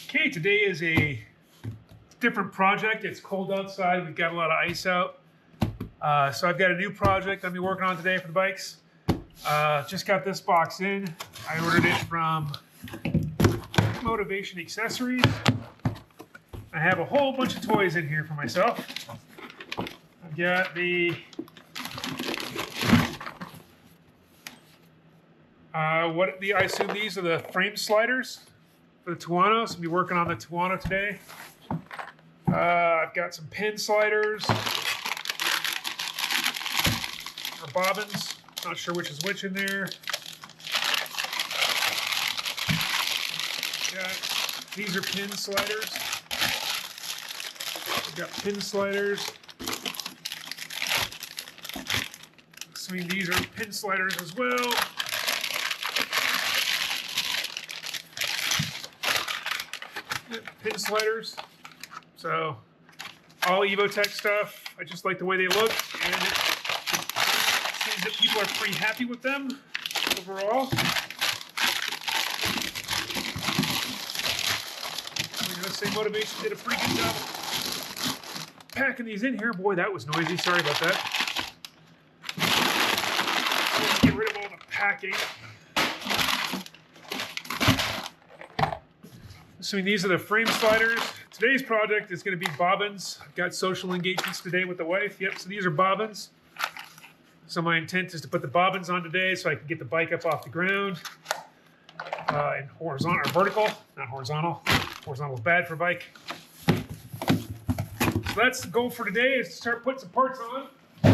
Okay, today is a different project. It's cold outside. We've got a lot of ice out. So I've got a new project I'll be working on today for the bikes. Just got this box in. I ordered it from Motivation Accessories. I have a whole bunch of toys in here for myself. I've got the I assume these are the frame sliders for the Tuono. So I'll be working on the Tuono today. I've got some pin sliders or bobbins. Not sure which is which in there. These are pin sliders. I've got pin sliders. Assuming these are pin sliders as well. Pin sliders. So all Evotech stuff. I just like the way they look, and it seems that people are pretty happy with them overall. I'm gonna say Motivation did a pretty good job packing these in here. Boy, that was noisy. Sorry about that. Get rid of all the packing. Assuming these are the frame sliders. Today's project is going to be bobbins. I've got social engagements today with the wife. Yep, so these are bobbins. So my intent is to put the bobbins on today so I can get the bike up off the ground. In horizontal or vertical, not horizontal. Horizontal is bad for a bike. So that's the goal for today, is to start putting some parts on. I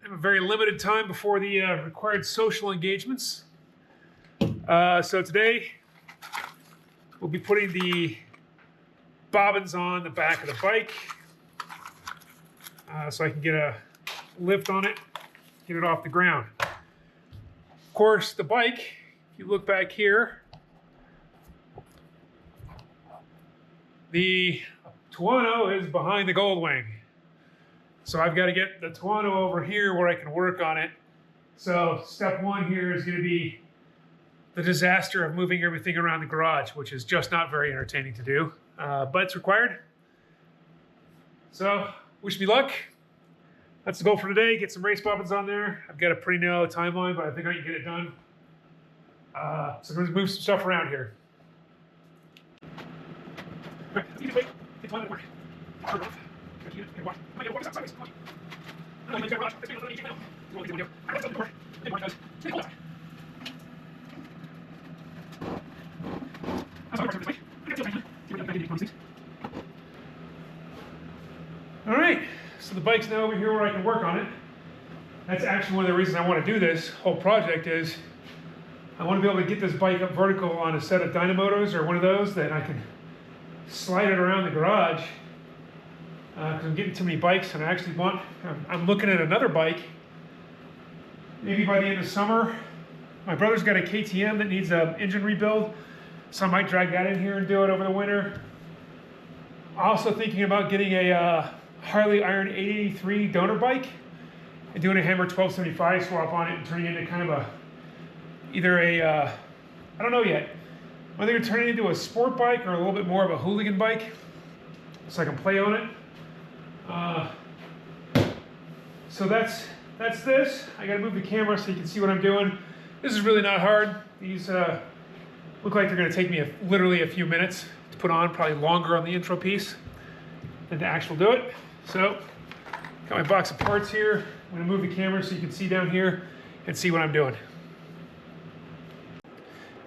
have a very limited time before the required social engagements. So today we'll be putting the bobbins on the back of the bike so I can get a lift on it, get it off the ground. Of course, the bike, if you look back here, the Tuono is behind the Goldwing. So I've got to get the Tuono over here where I can work on it. So step one here is going to be the disaster of moving everything around the garage, which is just not very entertaining to do, but it's required. So wish me luck. That's the goal for today. Get some race bobbins on there. I've got a pretty narrow timeline, but I think I can get it done. So I'm going to move some stuff around here. All right, so the bike's now over here where I can work on it. That's actually one of the reasons I want to do this whole project is I want to be able to get this bike up vertical on a set of dynamotos or one of those that I can slide it around the garage. Because I'm getting too many bikes, and I actually want, I'm looking at another bike maybe by the end of summer. My brother's got a KTM that needs an engine rebuild, so I might drag that in here and do it over the winter. Also thinking about getting a Harley Iron 883 donor bike and doing a Hammer 1275 swap on it and turning it into kind of either a, I don't know yet. I'm either turning it into a sport bike or a little bit more of a hooligan bike so I can play on it. So that's this. I gotta move the camera so you can see what I'm doing. This is really not hard. These look like they're gonna take me literally a few minutes to put on, probably longer on the intro piece than to actually do it. So, got my box of parts here. I'm gonna move the camera so you can see down here and see what I'm doing.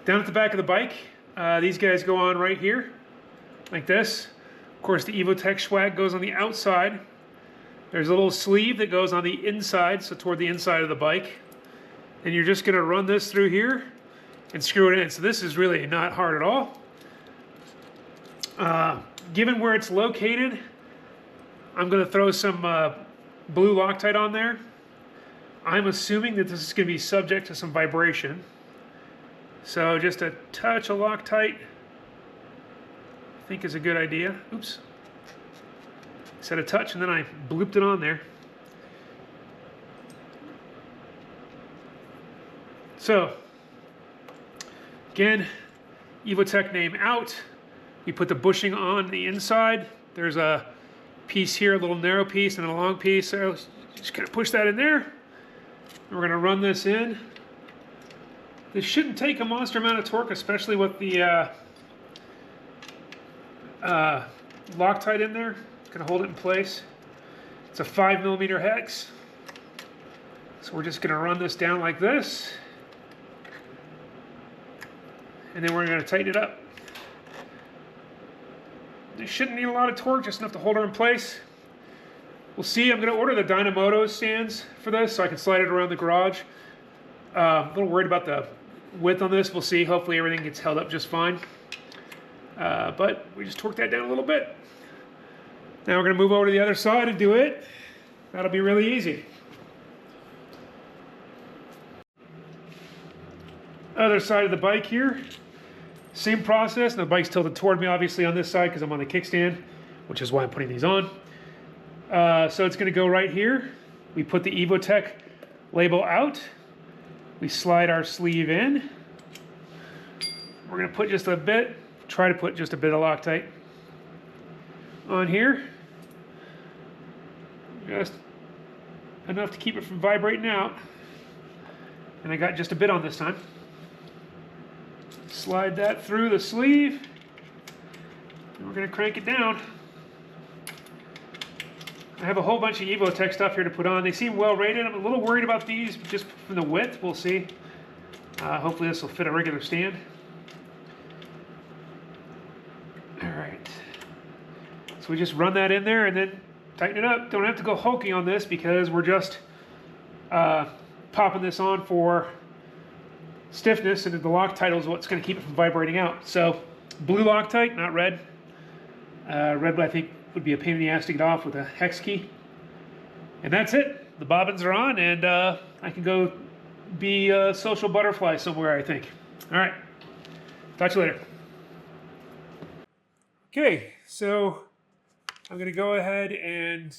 Down at the back of the bike, these guys go on right here, like this. Of course, the Evotech swag goes on the outside. There's a little sleeve that goes on the inside, so toward the inside of the bike. And you're just gonna run this through here and screw it in. So this is really not hard at all. Given where it's located, I'm gonna throw some blue Loctite on there. I'm assuming that this is gonna be subject to some vibration. So just a touch of Loctite, I think is a good idea. Oops. Said a touch and then I blooped it on there. So, again, Evotech name out. You put the bushing on the inside. There's a piece here, a little narrow piece and a long piece. So just kind of push that in there. And we're going to run this in. This shouldn't take a monster amount of torque, especially with the Loctite in there. It's going to hold it in place. It's a 5mm hex. So we're just going to run this down like this. And then we're going to tighten it up. This shouldn't need a lot of torque, just enough to hold her in place. We'll see. I'm going to order the Dynamoto stands for this so I can slide it around the garage. A little worried about the width on this. We'll see. Hopefully everything gets held up just fine. But we just torque that down a little bit. Now we're going to move over to the other side and do it. That'll be really easy. Other side of the bike here. Same process. The bike's tilted toward me obviously on this side because I'm on the kickstand, which is why I'm putting these on. So it's going to go right here. We put the Evotech label out. We slide our sleeve in. We're going to put just a bit, try to put just a bit of Loctite on here. Just enough to keep it from vibrating out. And I got just a bit on this time. Slide that through the sleeve. And we're going to crank it down. I have a whole bunch of Evotech stuff here to put on. They seem well rated. I'm a little worried about these just from the width. We'll see. Hopefully this will fit a regular stand. All right. So we just run that in there and then tighten it up. Don't have to go hokey on this because we're just popping this on for stiffness, and the Loctite is what's going to keep it from vibrating out. So blue Loctite, not red. Red, I think, would be a pain in the ass to get off with a hex key. And that's it. The bobbins are on, and I can go be a social butterfly somewhere, I think. All right. Talk to you later. Okay, so I'm going to go ahead and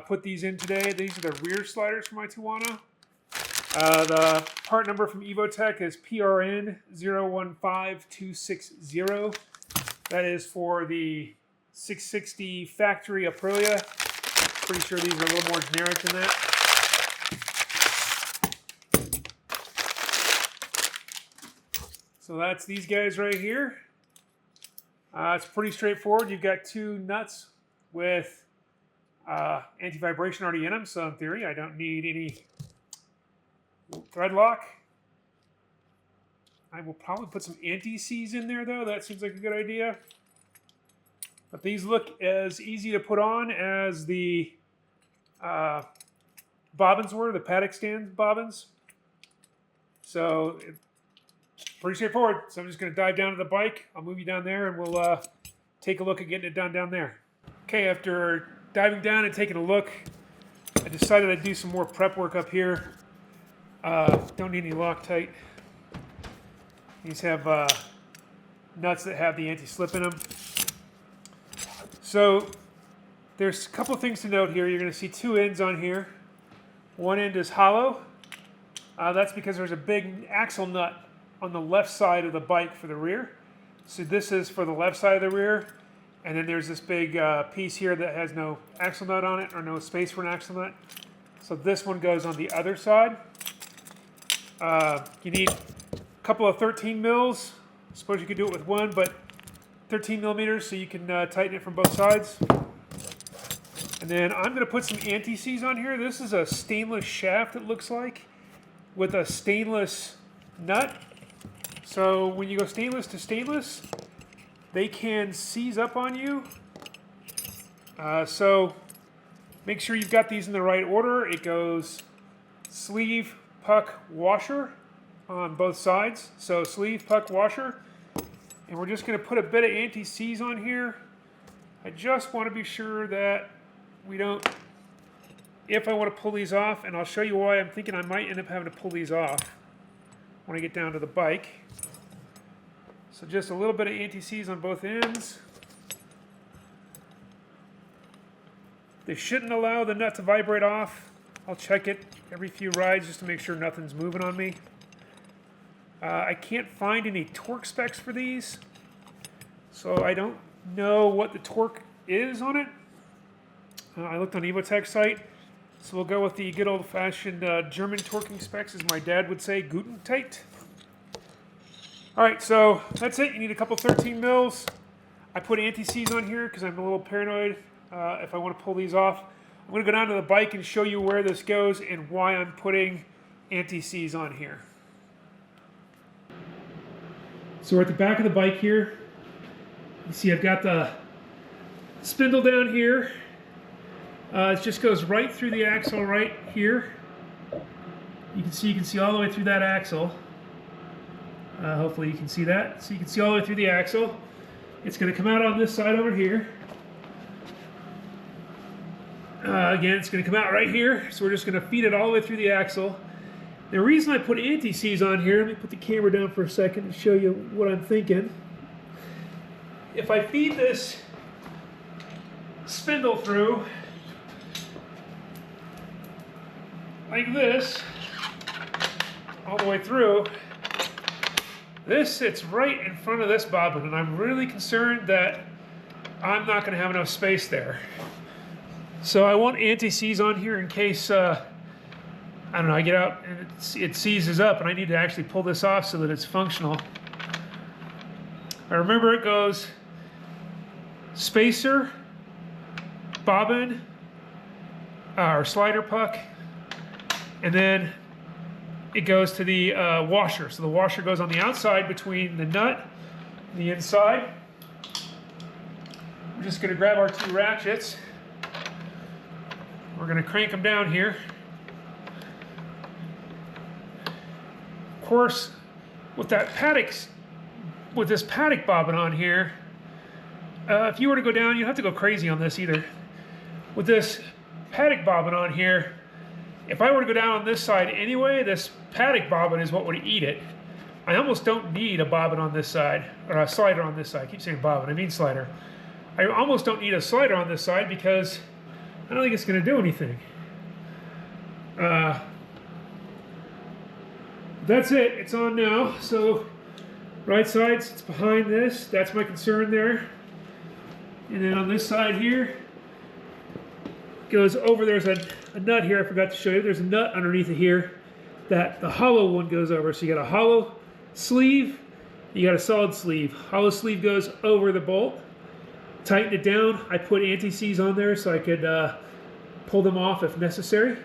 put these in today. These are the rear sliders for my Tuono. The part number from Evotech is PRN 015260. That is for the 660 factory Aprilia. Pretty sure these are a little more generic than that. So that's these guys right here. It's pretty straightforward. You've got two nuts with anti-vibration already in them, so in theory I don't need any thread lock. I will probably put some anti-seize in there though. That seems like a good idea. But these look as easy to put on as the bobbins were, the Paddock stand bobbins. So it's pretty straightforward. So I'm just going to dive down to the bike. I'll move you down there and we'll take a look at getting it done down there. Okay, after diving down and taking a look, I decided I'd do some more prep work up here. Don't need any Loctite. These have nuts that have the anti-slip in them. So there's a couple of things to note here. You're going to see two ends on here. One end is hollow. That's because there's a big axle nut on the left side of the bike for the rear. So this is for the left side of the rear. And then there's this big piece here that has no axle nut on it, or no space for an axle nut. So this one goes on the other side. You need a couple of 13 mils. I suppose you could do it with one, but 13 millimeters so you can tighten it from both sides. And then I'm going to put some anti-seize on here. This is a stainless shaft, it looks like, with a stainless nut. So when you go stainless to stainless, they can seize up on you. So make sure you've got these in the right order. It goes sleeve, puck, washer on both sides. So sleeve, puck, washer. And we're just going to put a bit of anti-seize on here. I just want to be sure that we don't, if I want to pull these off, and I'll show you why I'm thinking I might end up having to pull these off when I get down to the bike. So just a little bit of anti-seize on both ends. They shouldn't allow the nut to vibrate off. I'll check it every few rides just to make sure nothing's moving on me. I can't find any torque specs for these. So I don't know what the torque is on it. I looked on Evotech site. So we'll go with the good old-fashioned German torquing specs, as my dad would say, Guten Tight. All right, so that's it. You need a couple 13 mils. I put anti-seize on here because I'm a little paranoid if I want to pull these off. I'm going to go down to the bike and show you where this goes and why I'm putting anti-seize on here. So we're at the back of the bike here. You see I've got the spindle down here. It just goes right through the axle right here. You can see all the way through that axle. Hopefully you can see that. So you can see all the way through the axle. It's going to come out on this side over here. Again, it's going to come out right here. So we're just going to feed it all the way through the axle. The reason I put anti-seize on here, let me put the camera down for a second and show you what I'm thinking. If I feed this spindle through like this, all the way through, this sits right in front of this bobbin, and I'm really concerned that I'm not going to have enough space there. So I want anti-seize on here in case, I don't know, I get out and it seizes up and I need to actually pull this off so that it's functional. I remember it goes spacer, bobbin, or slider puck, and then it goes to the washer. So the washer goes on the outside between the nut and the inside. We're just going to grab our two ratchets. We're going to crank them down here. Of course, with this Paddock bobbin on here, if you were to go down, you'd have to go crazy on this either. With this Paddock bobbin on here, if I were to go down on this side anyway, this Paddock bobbin is what would eat it. I almost don't need a bobbin on this side, or a slider on this side. I keep saying bobbin, I mean slider. I almost don't need a slider on this side because I don't think it's going to do anything. That's it. It's on now. So right side sits behind this. That's my concern there. And then on this side here, goes over. There's a nut here. I forgot to show you. There's a nut underneath it here that the hollow one goes over. So you got a hollow sleeve. You got a solid sleeve. Hollow sleeve goes over the bolt. Tighten it down. I put anti-seize on there so I could pull them off if necessary.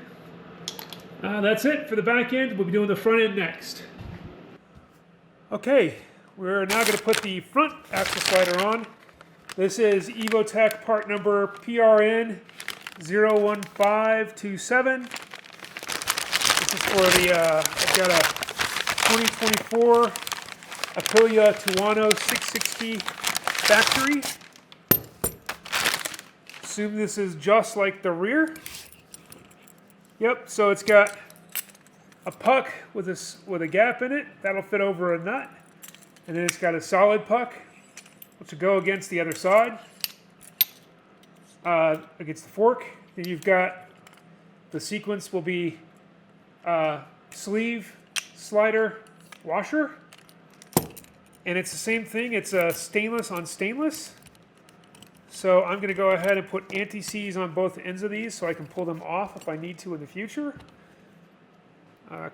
That's it for the back end. We'll be doing the front end next. Okay, we're now going to put the front axle slider on. This is Evotech part number PRN 01527. This is for the, I've got a 2024 Aprilia Tuono 660 factory. Assume this is just like the rear. Yep, so it's got a puck with a gap in it. That'll fit over a nut. And then it's got a solid puck, which will go against the other side, against the fork. Then you've got the sequence will be sleeve, slider, washer. And it's the same thing. It's a stainless on stainless. So I'm going to go ahead and put anti-seize on both ends of these so I can pull them off if I need to in the future.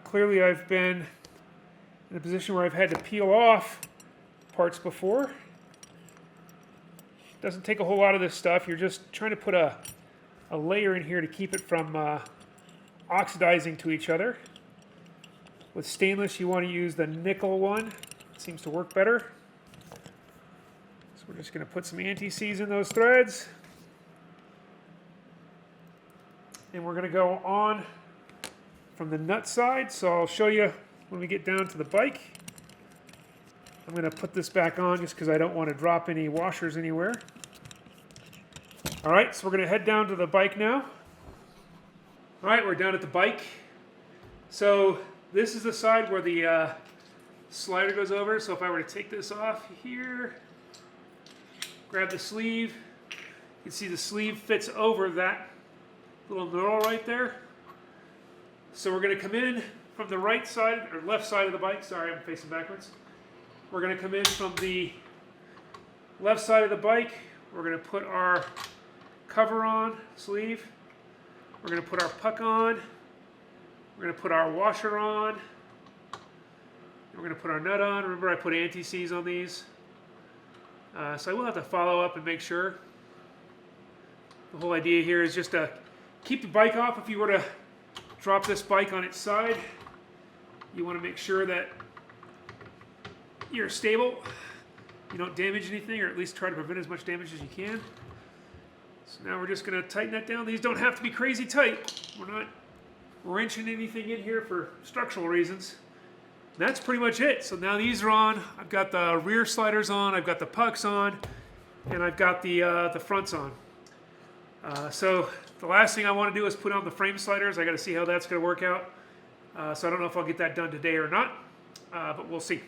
Clearly I've been in a position where I've had to peel off parts before. Doesn't take a whole lot of this stuff. You're just trying to put a layer in here to keep it from oxidizing to each other. With stainless you want to use the nickel one. It seems to work better. We're just going to put some anti-seize in those threads. And we're going to go on from the nut side. So I'll show you when we get down to the bike. I'm going to put this back on just because I don't want to drop any washers anywhere. All right, so we're going to head down to the bike now. All right, we're down at the bike. So this is the side where the slider goes over. So if I were to take this off here, grab the sleeve. You can see the sleeve fits over that little knurl right there. So we're going to come in from the right side, or left side of the bike. Sorry, I'm facing backwards. We're going to come in from the left side of the bike, we're going to put our cover on, sleeve. We're going to put our puck on. We're going to put our washer on. We're going to put our nut on. Remember, I put anti-seize on these. So I will have to follow up and make sure. The whole idea here is just to keep the bike off. If you were to drop this bike on its side, you want to make sure that you're stable. You don't damage anything, or at least try to prevent as much damage as you can. So now we're just going to tighten that down. These don't have to be crazy tight. We're not wrenching anything in here for structural reasons. And that's pretty much it. So now these are on. I've got the rear sliders on. I've got the pucks on. And I've got the fronts on. So the last thing I want to do is put on the frame sliders. I got to see how that's going to work out. So I don't know if I'll get that done today or not. But we'll see.